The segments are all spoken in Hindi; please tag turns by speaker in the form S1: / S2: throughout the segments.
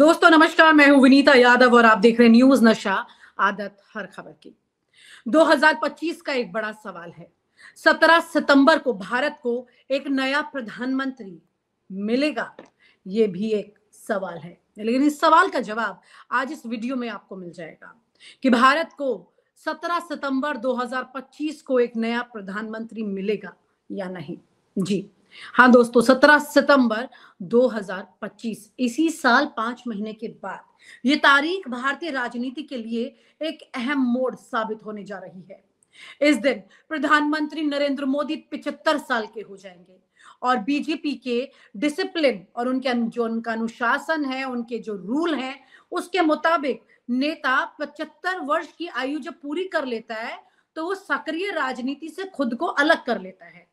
S1: दोस्तों नमस्कार, मैं हूं विनीता यादव और आप देख रहे हैं न्यूज नशा आदत हर खबर की। 2025 का एक बड़ा सवाल है। 17 सितंबर को भारत को एक नया प्रधानमंत्री मिलेगा, ये भी एक सवाल है। लेकिन इस सवाल का जवाब आज इस वीडियो में आपको मिल जाएगा कि भारत को 17 सितंबर 2025 को एक नया प्रधानमंत्री मिलेगा या नहीं। जी हाँ दोस्तों, 17 सितंबर 2025 इसी साल 5 महीने के बाद ये तारीख भारतीय राजनीति के लिए एक अहम मोड़ साबित होने जा रही है। इस दिन प्रधानमंत्री नरेंद्र मोदी 75 साल के हो जाएंगे और बीजेपी के डिसिप्लिन और जो उनका अनुशासन है, उनके जो रूल हैं, उसके मुताबिक नेता 75 वर्ष की आयु जब पूरी कर लेता है तो वो सक्रिय राजनीति से खुद को अलग कर लेता है।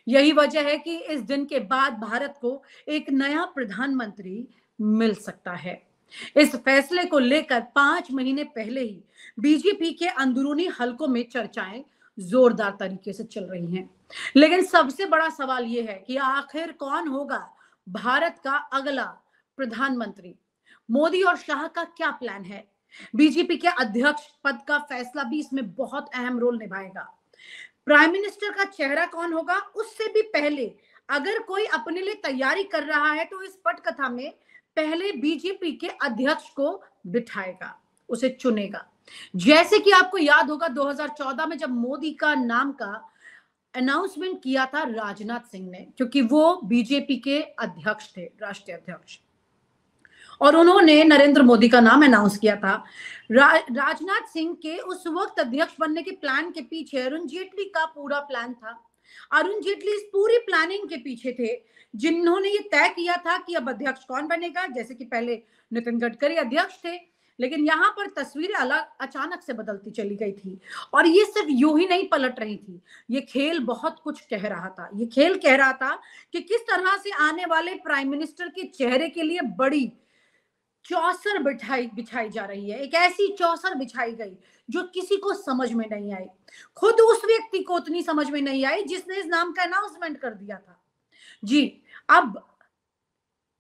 S1: यही वजह है कि इस दिन के बाद भारत को एक नया प्रधानमंत्री मिल सकता है। इस फैसले को लेकर 5 महीने पहले ही बीजेपी के अंदरूनी हलकों में चर्चाएं जोरदार तरीके से चल रही हैं। लेकिन सबसे बड़ा सवाल यह है कि आखिर कौन होगा भारत का अगला प्रधानमंत्री। मोदी और शाह का क्या प्लान है? बीजेपी के अध्यक्ष पद का फैसला भी इसमें बहुत अहम रोल निभाएगा। प्राइम मिनिस्टर का चेहरा कौन होगा, उससे भी पहले अगर कोई अपने लिए तैयारी कर रहा है तो इस पटकथा में पहले बीजेपी के अध्यक्ष को बिठाएगा, उसे चुनेगा। जैसे कि आपको याद होगा 2014 में जब मोदी का नाम का अनाउंसमेंट किया था राजनाथ सिंह ने, क्योंकि वो बीजेपी के अध्यक्ष थे, राष्ट्रीय अध्यक्ष, और उन्होंने नरेंद्र मोदी का नाम अनाउंस किया था। राजनाथ सिंह के उस वक्त अध्यक्ष बनने के प्लान के पीछे अरुण जेटली का पूरा प्लान था। अरुण जेटली इस पूरी प्लानिंग के पीछे थे, जिन्होंने ये तय किया था कि अब अध्यक्ष कौन बनेगा। जैसे कि पहले नितिन गडकरी अध्यक्ष थे, लेकिन यहाँ पर तस्वीरें अलग अचानक से बदलती चली गई थी और ये सिर्फ यूं ही नहीं पलट रही थी। ये खेल बहुत कुछ कह रहा था। ये खेल कह रहा था कि किस तरह से आने वाले प्राइम मिनिस्टर के चेहरे के लिए बड़ी चौसर बिछाई जा रही है। एक ऐसी चौसर बिछाई गई जो किसी को समझ में नहीं आई। खुद उस व्यक्ति को उतनी समझ में नहीं आई जिसने इस नाम का अनाउंसमेंट कर दिया था। जी, अब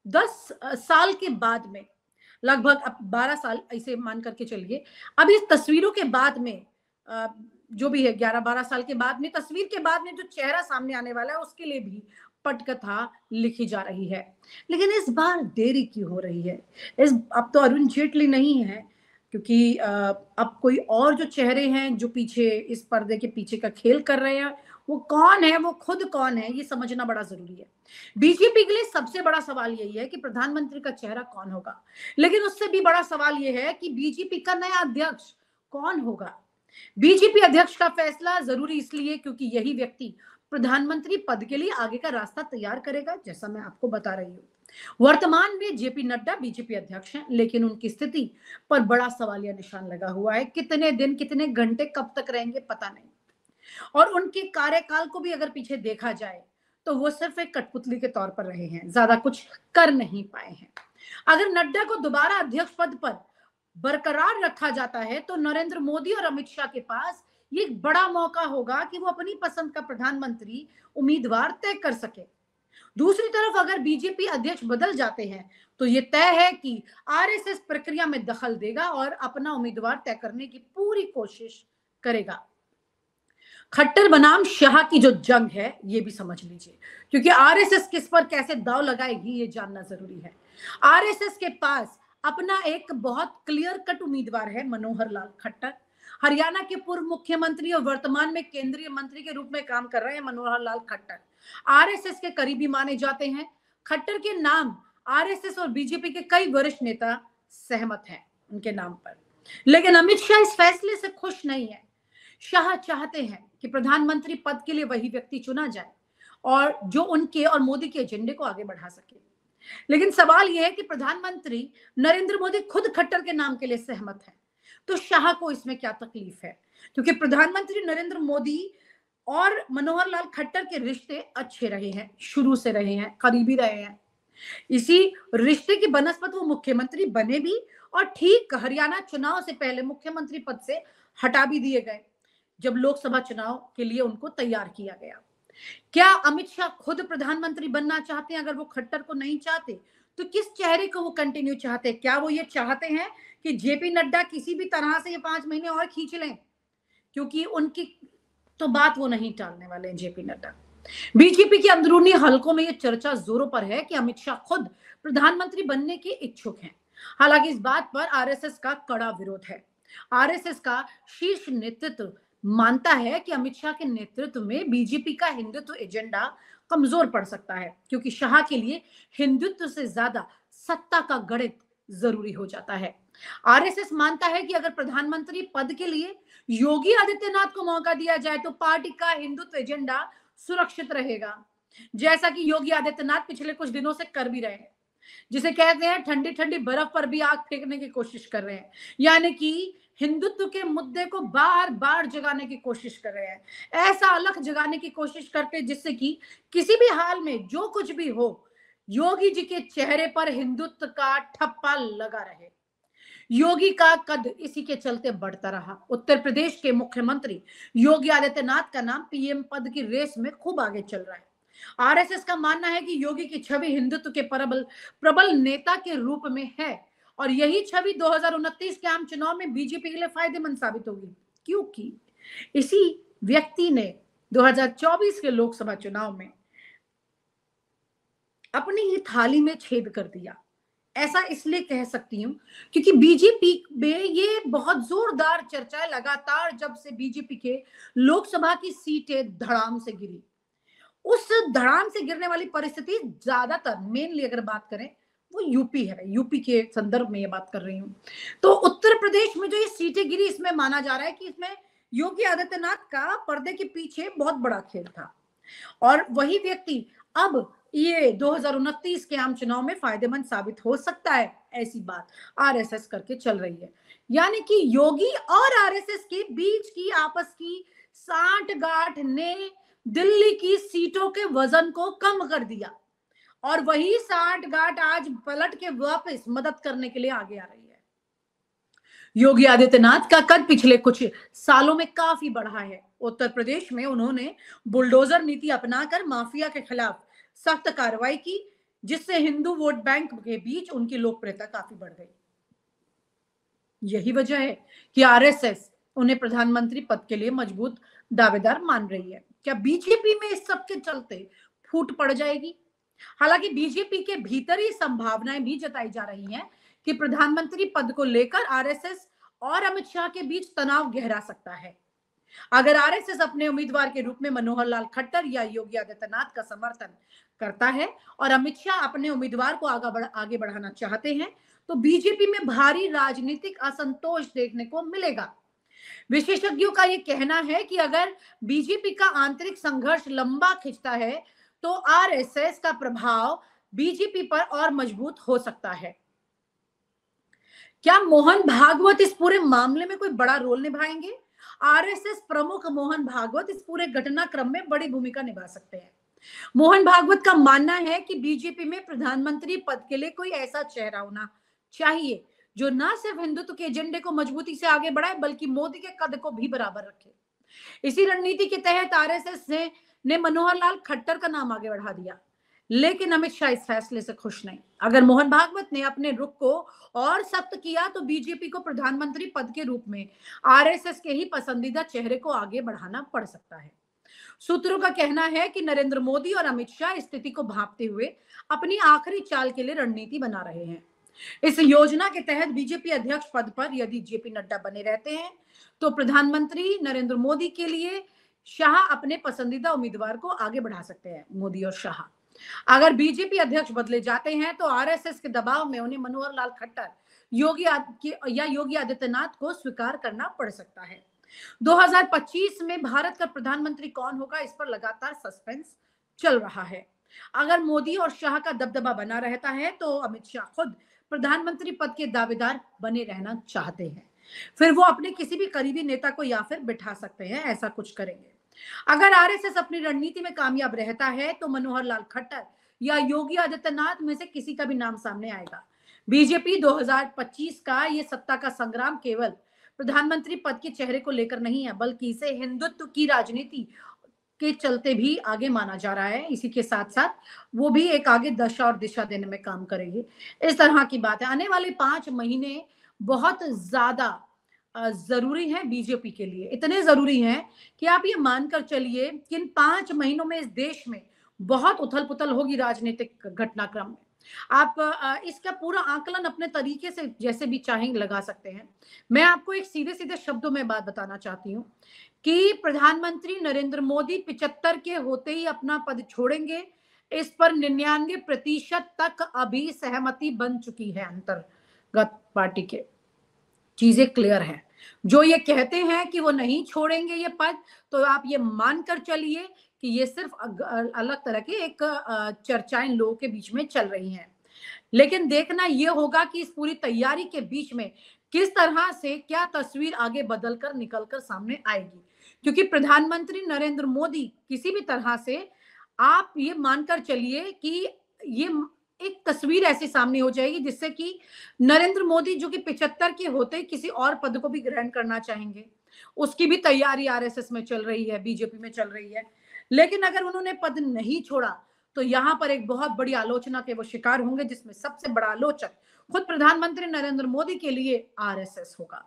S1: 10 साल के बाद में, लगभग अब 12 साल ऐसे मान करके चलिए, अब इस तस्वीरों के बाद में जो भी है 11-12 साल के बाद में, तस्वीर के बाद में जो चेहरा सामने आने वाला है उसके लिए भी पटकथा लिखी जा रही है। लेकिन इस बार देरी क्यों हो रही है? अब तो अरुण जेटली नहीं है, क्योंकि अब कोई और जो चेहरे हैं जो पीछे इस पर्दे के पीछे का खेल कर रहे हैं, वो कौन है, वो खुद कौन है, ये समझना बड़ा जरूरी है। बीजेपी के लिए सबसे बड़ा सवाल यही है कि प्रधानमंत्री का चेहरा कौन होगा, लेकिन उससे भी बड़ा सवाल यह है कि बीजेपी का नया अध्यक्ष कौन होगा। बीजेपी अध्यक्ष का फैसला जरूरी इसलिए क्योंकि यही व्यक्ति प्रधानमंत्री पद के लिए आगे का रास्ता तैयार करेगा। जैसा मैं आपको बता रही हूँ, वर्तमान में जेपी नड्डा बीजेपी अध्यक्ष हैं, लेकिन उनकी स्थिति पर बड़ा सवालिया निशान लगा हुआ है। कितने दिन, कितने घंटे, कब तक रहेंगे पता नहीं। और उनके कार्यकाल को भी अगर पीछे देखा जाए तो वो सिर्फ एक कठपुतली के तौर पर रहे हैं, ज्यादा कुछ कर नहीं पाए हैं। अगर नड्डा को दोबारा अध्यक्ष पद पर बरकरार रखा जाता है तो नरेंद्र मोदी और अमित शाह के पास ये एक बड़ा मौका होगा कि वो अपनी पसंद का प्रधानमंत्री उम्मीदवार तय कर सके। दूसरी तरफ अगर बीजेपी अध्यक्ष बदल जाते हैं तो ये तय है कि आरएसएस प्रक्रिया में दखल देगा और अपना उम्मीदवार तय करने की पूरी कोशिश करेगा। खट्टर बनाम शाह की जो जंग है ये भी समझ लीजिए, क्योंकि आरएसएस किस पर कैसे दांव लगाएगी ये जानना जरूरी है। आरएसएस के पास अपना एक बहुत क्लियर कट उम्मीदवार है, मनोहर लाल खट्टर। हरियाणा के पूर्व मुख्यमंत्री और वर्तमान में केंद्रीय मंत्री के रूप में काम कर रहे हैं मनोहर लाल खट्टर। आरएसएस के करीबी माने जाते हैं। खट्टर के नाम आरएसएस और बीजेपी के कई वरिष्ठ नेता सहमत हैं उनके नाम पर। लेकिन अमित शाह इस फैसले से खुश नहीं है। शाह चाहते हैं कि प्रधानमंत्री पद के लिए वही व्यक्ति चुना जाए और जो उनके और मोदी के एजेंडे को आगे बढ़ा सके। लेकिन सवाल यह है कि प्रधानमंत्री नरेंद्र मोदी खुद खट्टर के नाम के लिए सहमत है, तो शाह को इसमें क्या तकलीफ है? क्योंकि प्रधानमंत्री नरेंद्र मोदी और मनोहर लाल खट्टर के रिश्ते अच्छे रहे हैं, शुरू से रहे हैं, करीबी रहे हैं। इसी रिश्ते की बनस्पत वो मुख्यमंत्री बने भी और ठीक हरियाणा चुनाव से पहले मुख्यमंत्री पद से हटा भी दिए गए जब लोकसभा चुनाव के लिए उनको तैयार किया गया। क्या अमित शाह खुद प्रधानमंत्री बनना चाहते हैं? अगर वो खट्टर को नहीं चाहते तो किस चेहरे को वो कंटिन्यू चाहते हैं? क्या वो ये चाहते हैं कि जेपी नड्डा किसी भी तरह से ये 5 महीने और खींच लें? क्योंकि उनकी तो बात वो नहीं टालने वाले हैं जेपी नड्डा। बीजेपी के अंदरूनी हलकों में यह चर्चा जोरों पर है कि अमित शाह खुद प्रधानमंत्री बनने के इच्छुक हैं। हालांकि इस बात पर आरएसएस का कड़ा विरोध है। आरएसएस का शीर्ष नेतृत्व मानता है कि अमित शाह के नेतृत्व में बीजेपी का हिंदुत्व एजेंडा कमजोर पड़ सकता है, क्योंकि शाह के लिए हिंदुत्व से ज्यादा सत्ता का गणित जरूरी हो जाता है। आरएसएस मानता है कि अगर प्रधानमंत्री पद के लिए योगी आदित्यनाथ को मौका दिया जाए तो पार्टी का हिंदुत्व एजेंडा सुरक्षित रहेगा, जैसा कि योगी आदित्यनाथ पिछले कुछ दिनों से कर भी रहे हैं, जिसे कहते हैं ठंडी ठंडी बर्फ पर भी आग फेंकने की कोशिश कर रहे हैं, यानी कि हिंदुत्व के मुद्दे को बार बार जगाने की कोशिश कर रहे हैं, ऐसा अलख जगाने की कोशिश करते हैं जिससे कि किसी भी हाल में जो कुछ भी हो, योगी जी के चेहरे पर हिंदुत्व का ठप्पा लगा रहे। योगी का कद इसी के चलते बढ़ता रहा। उत्तर प्रदेश के मुख्यमंत्री योगी आदित्यनाथ का नाम पीएम पद की रेस में खूब आगे चल रहा है। आरएसएस का मानना है कि योगी की छवि हिंदुत्व के प्रबल नेता के रूप में है और यही छवि 2029 के आम चुनाव में बीजेपी के लिए फायदेमंद साबित होगी, क्योंकि इसी व्यक्ति ने 2024 के लोकसभा चुनाव में अपनी ही थाली में छेद कर दिया। ऐसा इसलिए कह सकती हूं क्योंकि बीजेपी में ये बहुत जोरदार चर्चा है लगातार, जब से बीजेपी के लोकसभा की सीटें धड़ाम से गिरी। उस धड़ाम से गिरने वाली परिस्थिति ज्यादातर मेनली अगर बात करें वो यूपी है, यूपी के संदर्भ में ये बात कर रही हूं। तो उत्तर प्रदेश में जो ये सीटें गिरी, इसमें माना जा रहा है कि इसमें योगी आदित्यनाथ का पर्दे के पीछे बहुत बड़ा खेल था और वही व्यक्ति अब ये 2029 के आम चुनाव में फायदेमंद साबित हो सकता है, ऐसी बात आरएसएस करके चल रही है। यानी कि योगी और आरएसएस के बीच की आपस की सांठ-गांठ ने दिल्ली की सीटों के वजन को कम कर दिया और वही सांठ-गांठ आज पलट के वापस मदद करने के लिए आगे आ रही है। योगी आदित्यनाथ का कद पिछले कुछ सालों में काफी बढ़ा है। उत्तर प्रदेश में उन्होंने बुलडोजर नीति अपनाकर माफिया के खिलाफ सख्त कार्रवाई की, जिससे हिंदू वोट बैंक के बीच उनकी लोकप्रियता काफी बढ़ गई। यही वजह है कि आरएसएस उन्हें प्रधानमंत्री पद के लिए मजबूत दावेदार मान रही है। क्या बीजेपी में इस सब के चलते फूट पड़ जाएगी? हालांकि बीजेपी के भीतर ही संभावनाएं भी जताई जा रही हैं कि प्रधानमंत्री पद को लेकर आरएसएस और अमित शाह के बीच तनाव गहरा सकता है। अगर आरएसएस अपने उम्मीदवार के रूप में मनोहर लाल खट्टर या योगी आदित्यनाथ का समर्थन करता है और अमित शाह अपने उम्मीदवार को आगे बढ़ाना चाहते हैं, तो बीजेपी में भारी राजनीतिक असंतोष देखने को मिलेगा। विशेषज्ञों का यह कहना है कि अगर बीजेपी का आंतरिक संघर्ष लंबा खिंचता है तो आरएसएस का प्रभाव बीजेपी पर और मजबूत हो सकता है। क्या मोहन भागवत इस पूरे मामले में कोई बड़ा रोल निभाएंगे? आरएसएस प्रमुख मोहन भागवत इस पूरे घटनाक्रम में बड़ी भूमिका निभा सकते हैं। मोहन भागवत का मानना है कि बीजेपी में प्रधानमंत्री पद के लिए कोई ऐसा चेहरा होना चाहिए जो न सिर्फ हिंदुत्व के एजेंडे को मजबूती से आगे बढ़ाए बल्कि मोदी के कद को भी बराबर रखे। इसी रणनीति के तहत आरएसएस ने मनोहर लाल खट्टर का नाम आगे बढ़ा दिया, लेकिन अमित शाह इस फैसले से खुश नहीं। अगर मोहन भागवत ने अपने रुख को और सख्त किया तो बीजेपी को प्रधानमंत्री पद के रूप में आरएसएस के ही पसंदीदा चेहरे को आगे बढ़ाना पड़ सकता है। सूत्रों का कहना है कि नरेंद्र मोदी और अमित शाह स्थिति को भांपते हुए अपनी आखिरी चाल के लिए रणनीति बना रहे हैं। इस योजना के तहत बीजेपी अध्यक्ष पद पर यदि जेपी नड्डा बने रहते हैं तो प्रधानमंत्री नरेंद्र मोदी के लिए शाह अपने पसंदीदा उम्मीदवार को आगे बढ़ा सकते हैं, मोदी और शाह। अगर बीजेपी अध्यक्ष बदले जाते हैं तो आरएसएस के दबाव में उन्हें मनोहर लाल खट्टर योगी आदित्यनाथ को स्वीकार करना पड़ सकता है। 2025 में भारत का प्रधानमंत्री कौन होगा, इस पर लगातार सस्पेंस चल रहा है। अगर मोदी और शाह का दबदबा बना रहता है तो अमित शाह खुद प्रधानमंत्री पद के दावेदार बने रहना चाहते हैं, फिर वो अपने किसी भी करीबी नेता को या फिर बिठा सकते हैं, ऐसा कुछ करेंगे। अगर आरएसएस अपनी रणनीति में कामयाब रहता है तो मनोहर लाल खट्टर या योगी आदित्यनाथ में से किसी का भी नाम सामने आएगा। बीजेपी 2025 का ये सत्ता का संग्राम केवल प्रधानमंत्री पद के चेहरे को लेकर नहीं है, बल्कि इसे हिंदुत्व की राजनीति के चलते भी आगे माना जा रहा है। इसी के साथ साथ वो भी एक आगे दशा और दिशा देने में काम करेगी। इस तरह की बात है। आने वाले 5 महीने बहुत ज्यादा जरूरी है बीजेपी के लिए। इतने जरूरी हैं कि आप ये मानकर चलिए कि इन 5 महीनों में इस देश में बहुत उथल पुथल होगी राजनीतिक घटनाक्रम में। आप इसका पूरा आकलन अपने तरीके से जैसे भी चाहें लगा सकते हैं। मैं आपको एक सीधे सीधे शब्दों में बात बताना चाहती हूँ कि प्रधानमंत्री नरेंद्र मोदी 75 के होते ही अपना पद छोड़ेंगे, इस पर 99% तक अभी सहमति बन चुकी है। अंतर्गत पार्टी के चीजें क्लियर है। जो ये कहते हैं कि वो नहीं छोड़ेंगे ये पद, तो आप ये मानकर चलिए कि ये सिर्फ अलग तरह की एक चर्चाएं लोगों के बीच में चल रही हैं। लेकिन देखना ये होगा कि इस पूरी तैयारी के बीच में किस तरह से क्या तस्वीर आगे बदलकर निकलकर सामने आएगी। क्योंकि प्रधानमंत्री नरेंद्र मोदी किसी भी तरह से आप ये मानकर चलिए कि ये एक तस्वीर ऐसी सामने हो जाएगी जिससे कि नरेंद्र मोदी जो कि 75 के होते किसी और पद को भी ग्रहण करना चाहेंगे, उसकी भी तैयारी आरएसएस में चल रही है, बीजेपी में चल रही है। लेकिन अगर उन्होंने पद नहीं छोड़ा तो यहां पर एक बहुत बड़ी आलोचना के वो शिकार होंगे, जिसमें सबसे बड़ा आलोचक खुद प्रधानमंत्री नरेंद्र मोदी के लिए आरएसएस होगा।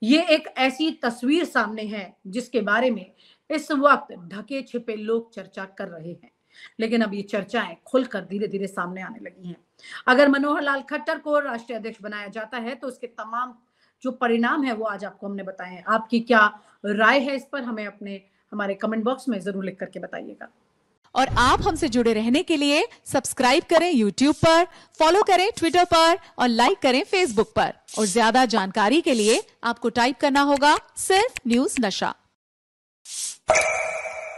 S1: ये एक ऐसी तस्वीर सामने है जिसके बारे में इस वक्त ढके छिपे लोग चर्चा कर रहे हैं, लेकिन अब ये चर्चाएं खुलकर धीरे धीरे सामने आने लगी हैं। अगर मनोहर लाल खट्टर को राष्ट्रीय अध्यक्ष बनाया जाता है तो उसके तमाम जो परिणाम है वो आज आपको हमने बताए हैं। आपकी क्या राय है इस पर, हमें हमारे कमेंट बॉक्स में जरूर लिख करके बताइएगा।
S2: और आप हमसे जुड़े रहने के लिए सब्सक्राइब करें YouTube पर, फॉलो करें Twitter पर और लाइक करें Facebook पर। और ज्यादा जानकारी के लिए आपको टाइप करना होगा सिर्फ न्यूज़ नशा।